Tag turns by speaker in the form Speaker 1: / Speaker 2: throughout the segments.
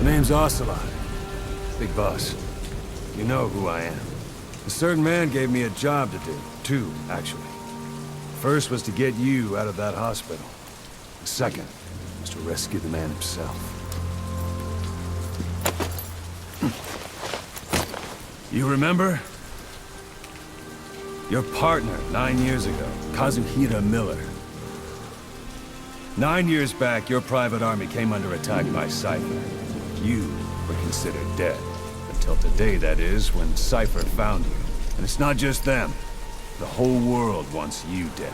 Speaker 1: The name's Ocelot. Big boss. You know who I am. A certain man gave me a job to do. Two, actually. First was to get you out of that hospital. The second was to rescue the man himself. You remember? Your partner, 9 years ago, Kazuhira Miller. 9 years back, your private army came under attack by Cypher. You were considered dead. Until today, that is, when Cypher found you. And it's not just them. The whole world wants you dead.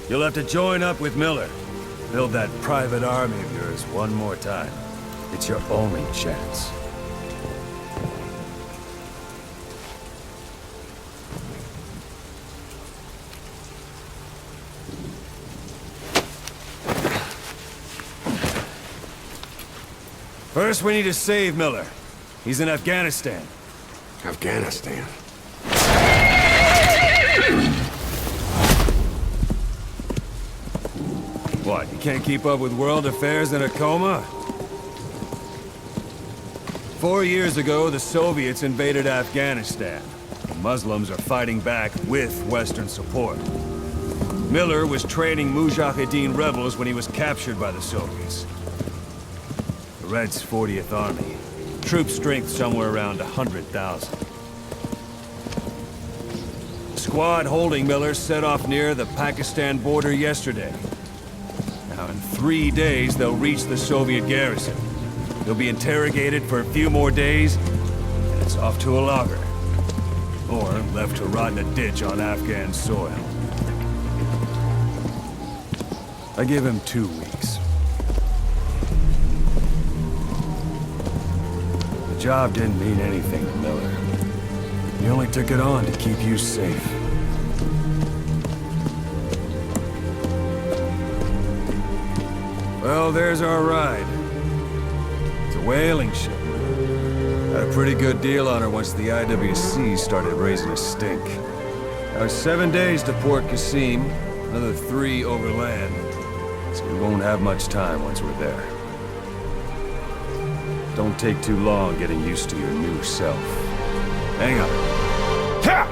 Speaker 1: You'll have to join up with Miller. Build that private army of yours one more time. It's your only chance. First, we need to save Miller. He's in Afghanistan.
Speaker 2: Afghanistan?
Speaker 1: What, you can't keep up with world affairs in a coma? 4 years ago, the Soviets invaded Afghanistan. The Muslims are fighting back with Western support. Miller was training Mujahideen rebels when he was captured by the Soviets. The Reds' 40th Army. Troop strength somewhere around 100,000. The squad holding Miller set off near the Pakistan border yesterday. Now, in 3 days, they'll reach the Soviet garrison. He'll be interrogated for a few more days, and it's off to a lager. Or left to rot in a ditch on Afghan soil. I give him 2 weeks. The job didn't mean anything to Miller. He only took it on to keep you safe. Well, there's our ride. It's a whaling ship. Had a pretty good deal on her once the IWC started raising a stink. Now it's 7 days to Port Qasim, another 3 overland. So we won't have much time once we're there. Don't take too long getting used to your new self. Hang on. Ha!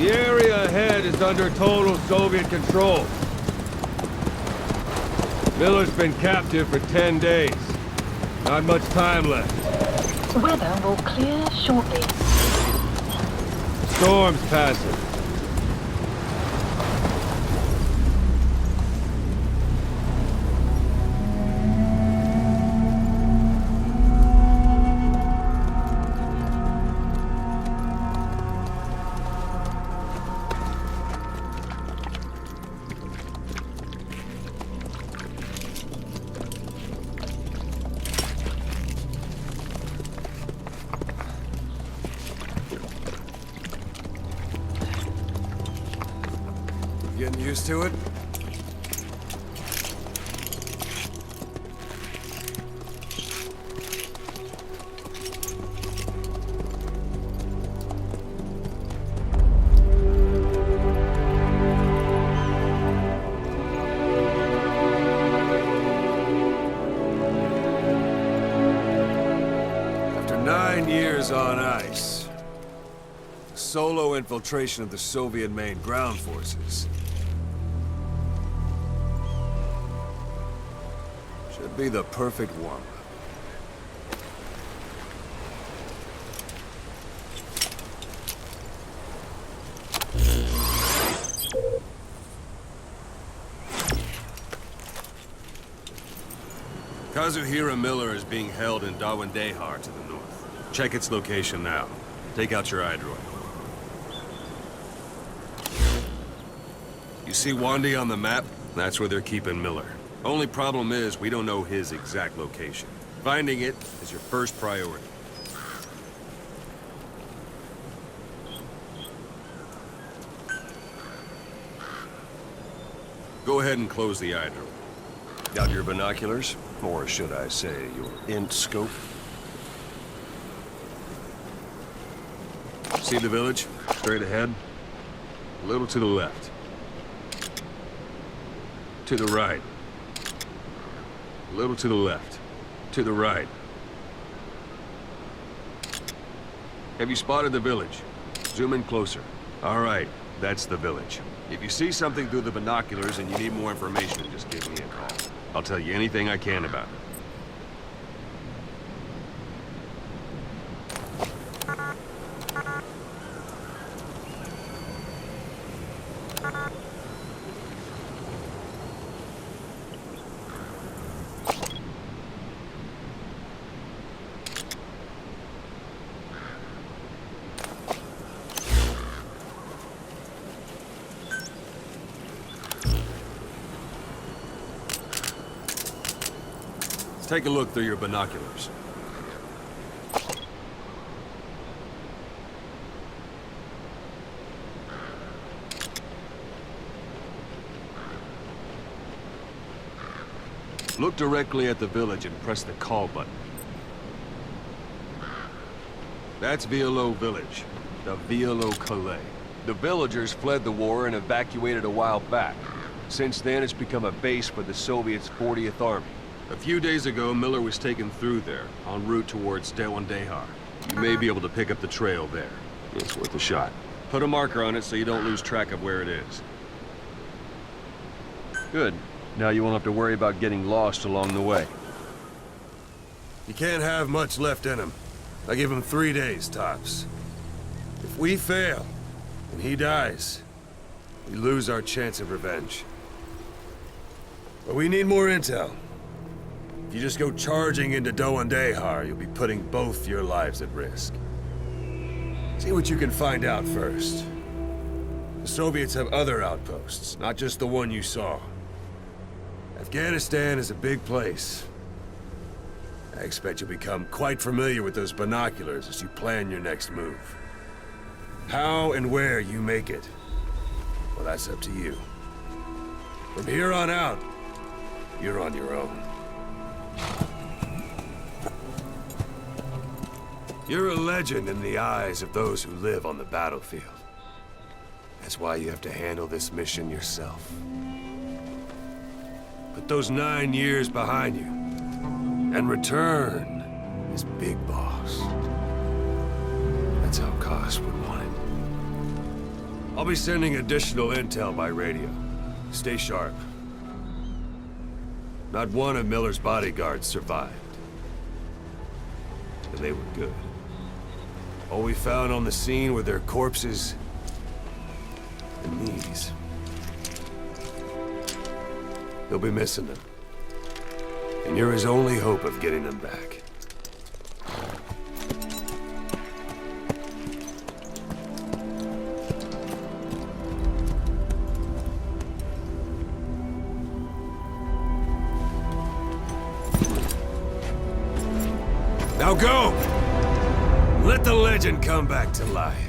Speaker 1: The area ahead is under total Soviet control. Miller's been captive for 10 days. Not much time left.
Speaker 3: Weather will clear shortly.
Speaker 1: Storm's passing.
Speaker 2: Getting used to it?
Speaker 1: After 9 years on ice, the solo infiltration of the Soviet main ground forces should be the perfect warm-up. Kazuhira Miller is being held in Dawandehar to the north. Check its location now. Take out your iDroid. You see Wandi on the map? That's where they're keeping Miller. Only problem is, we don't know his exact location. Finding it is your first priority. Go ahead and close the iDroid.
Speaker 4: Got your binoculars? Or should I say, your int scope?
Speaker 1: See the village? Straight ahead. A little to the left. To the right. A little to the left. To the right. Have you spotted the village? Zoom in closer. All right, that's the village. If you see something through the binoculars and you need more information, just give me a call. I'll tell you anything I can about it. Let's take a look through your binoculars. Look directly at the village and press the call button. That's Violo Village, the Violo Calais. The villagers fled the war and evacuated a while back. Since then, it's become a base for the Soviets' 40th Army. A few days ago, Miller was taken through there, en route towards Dawandehar. You may be able to pick up the trail there. It's worth a shot. Put a marker on it so you don't lose track of where it is. Good. Now you won't have to worry about getting lost along the way.
Speaker 2: You can't have much left in him. I give him 3 days, tops. If we fail, and he dies, we lose our chance of revenge. But we need more intel. If you just go charging into Dawandehar, you'll be putting both your lives at risk. See what you can find out first. The Soviets have other outposts, not just the one you saw. Afghanistan is a big place. I expect you'll become quite familiar with those binoculars as you plan your next move. How and where you make it, well, that's up to you. From here on out, you're on your own. You're a legend in the eyes of those who live on the battlefield. That's why you have to handle this mission yourself. Put those 9 years behind you, and return as Big Boss. That's how Koss would want it. I'll be sending additional intel by radio. Stay sharp. Not one of Miller's bodyguards survived. And they were good. All we found on the scene were their corpses and knees. He'll be missing them. And you're his only hope of getting them back. Now go! Let the legend come back to life.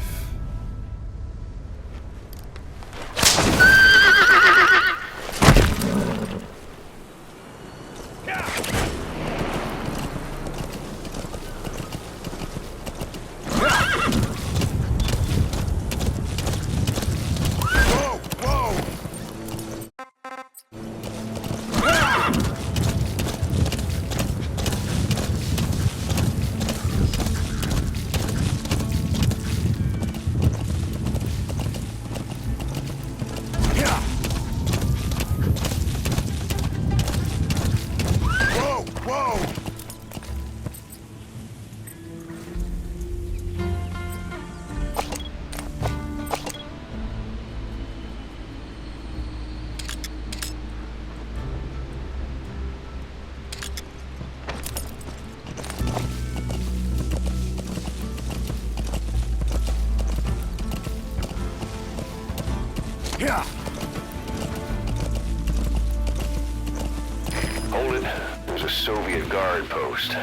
Speaker 4: Hold it. There's a Soviet guard post.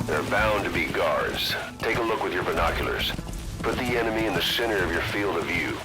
Speaker 4: There are bound to be guards. Take a look with your binoculars. Put the enemy in the center of your field of view.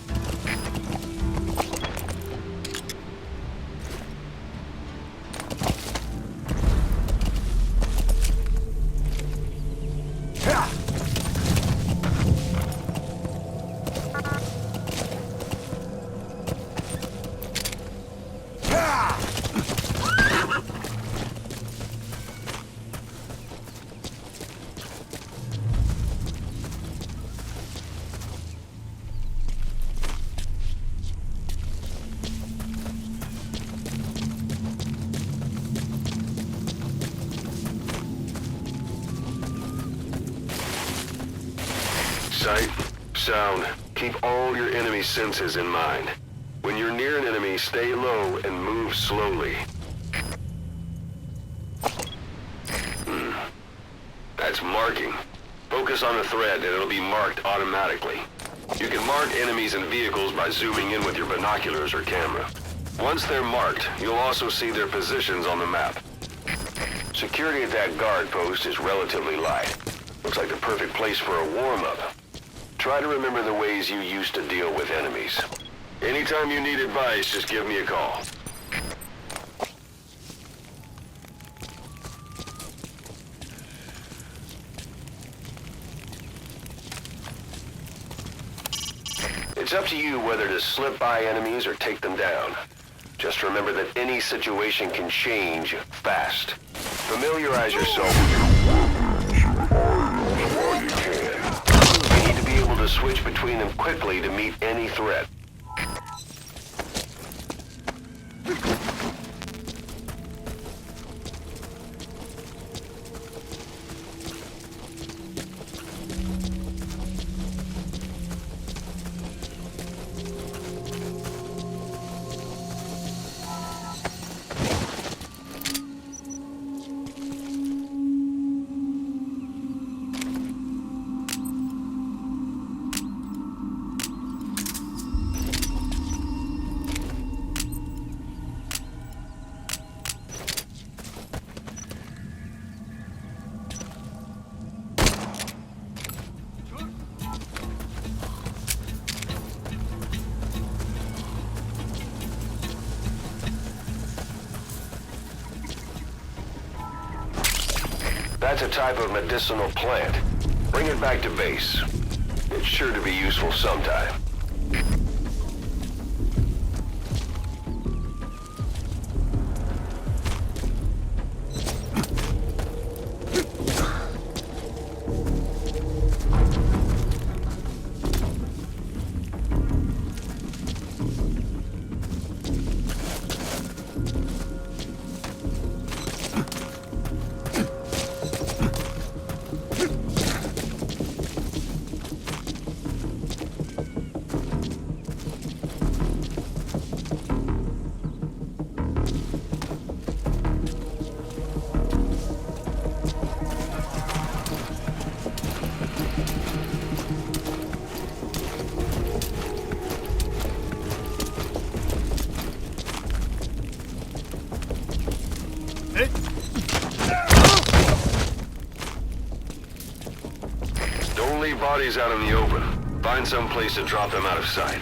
Speaker 4: Sight, sound, keep all your enemy senses in mind. When you're near an enemy, stay low and move slowly. That's marking. Focus on a thread and it'll be marked automatically. You can mark enemies and vehicles by zooming in with your binoculars or camera. Once they're marked, you'll also see their positions on the map. Security at that guard post is relatively light. Looks like the perfect place for a warm-up. Try to remember the ways you used to deal with enemies. Anytime you need advice, just give me a call. It's up to you whether to slip by enemies or take them down. Just remember that any situation can change fast. Familiarize yourself with your all you can. You need to be able to switch between them quickly to meet any threat. That's a type of medicinal plant. Bring it back to base. It's sure to be useful sometime. bodies out in the open. Find some place to drop them out of sight.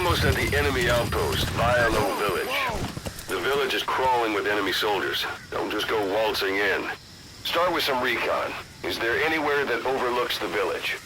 Speaker 4: Almost at the enemy outpost, Violo Village. The village is crawling with enemy soldiers. Don't just go waltzing in. Start with some recon. Is there anywhere that overlooks the village?